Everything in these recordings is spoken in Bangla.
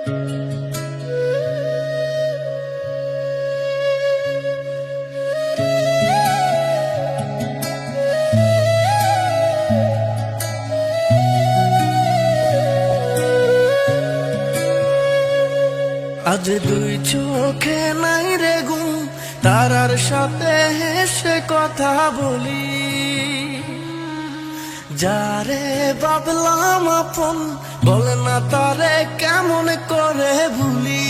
আজ দুই চোখে নাই রে ঘুম, তারার সাথে হেসে কথা বলি। যারে ভাবলাম আপন, বলে না তারে কেমন করে ভুলি।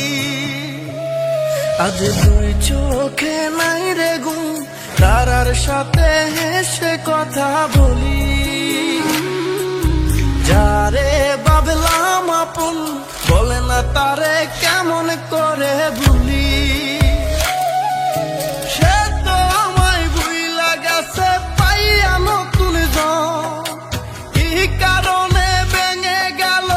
আজ দুই চোখে নাই রে ঘুম, তারার সাথে হেসে কথা বলি। যারে ভাবলাম আপন, বলে না তারে কেমন করে ভুলি। সে তো আমায় ভুইলা গেছে পাইয়া নতুন জন, কি কারণে ভেঙে গেল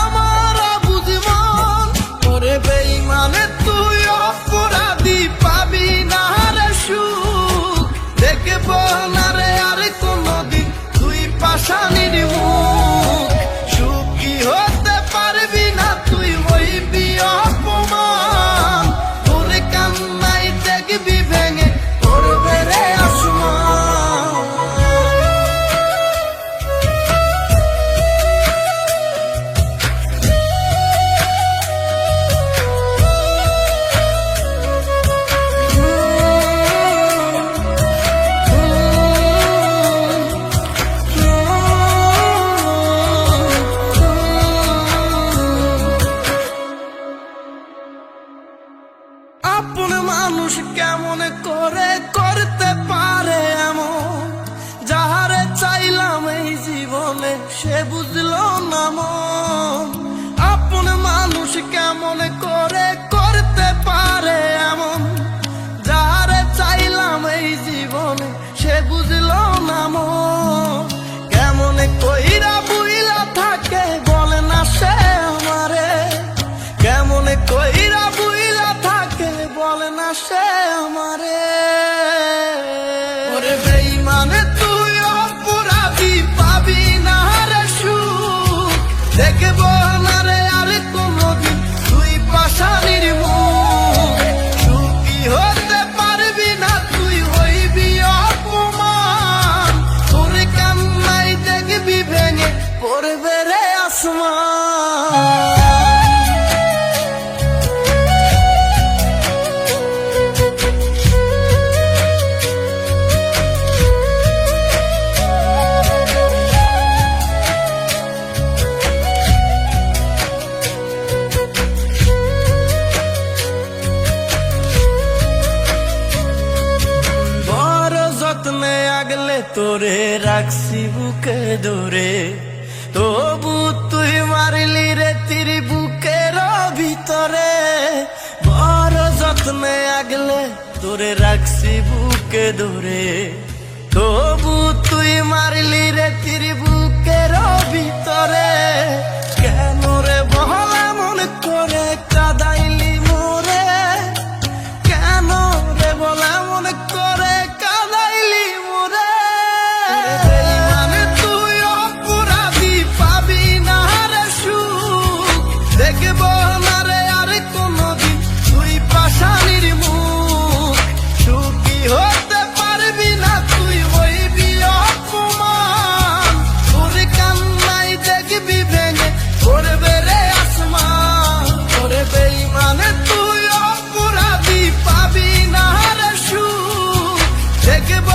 আমার বুঝমন। ওরে বেঈমানে তুই অপরাধী, পাবি না রে সুখ। দেখব না রে আর কোনদিন তুই পাশানির মুখ। সুখী হতে পারবি না তুই, হইবি অপমান। তোর কান্নাই দেখবি ভেঙে পড়বে রে আসমান। আপন মানুষ কেমন করে করতে পারে এমন, যাহারে চাইলাম এই জীবনে সে বুঝলো না মন। আপন মানুষ কেমন করে করতে পারে এমন, যাহারে চাইলাম এই জীবনে সে বুঝলো না মন। কেমন কইরা বুইলা থাকে বলে না সে আমারে, কেমন কইরা বুইলা থাকে বলে না সে আমারে। ওরে বেঈমানে তুই অপরাধী, পাবি না রে সুখ। দেখব না রে আর কোনদিন তুই পাশানির মুখ। সুখী হতে পারবি না তুই, হইবি অপমান। তোর কান্নাই দেখবি ভেঙে পড়বে রে আসমান। যত্নে আগলে তোরে রাখছি বুকে ধরে, তবু তুই মারলি রে তীর বুকের ভিতরে। বড় যত্নে আগলে তোরে রাখছি বুকে ধরে, তবু তুই মারলি রে তীর বুকের ভিতরে। কেন রে বহলা মন করে কাদাইলি মোরে, কেন রে বলা মন করে কাদাইলি মোরে। বেঈমানে তুই অপরাধী, পাবি না রে সুখ। দেখব না রে আর কোনদিন তুই পাশানির মুখ। সুখী হতে পারবি না তুই, হইবি অপমান। তোর কান্নাই দেখবি ভেঙে পড়বে রে আসমান। ওরে বেঈমানে তুই অপরাধী, পাবি না রে সুখ। দেখব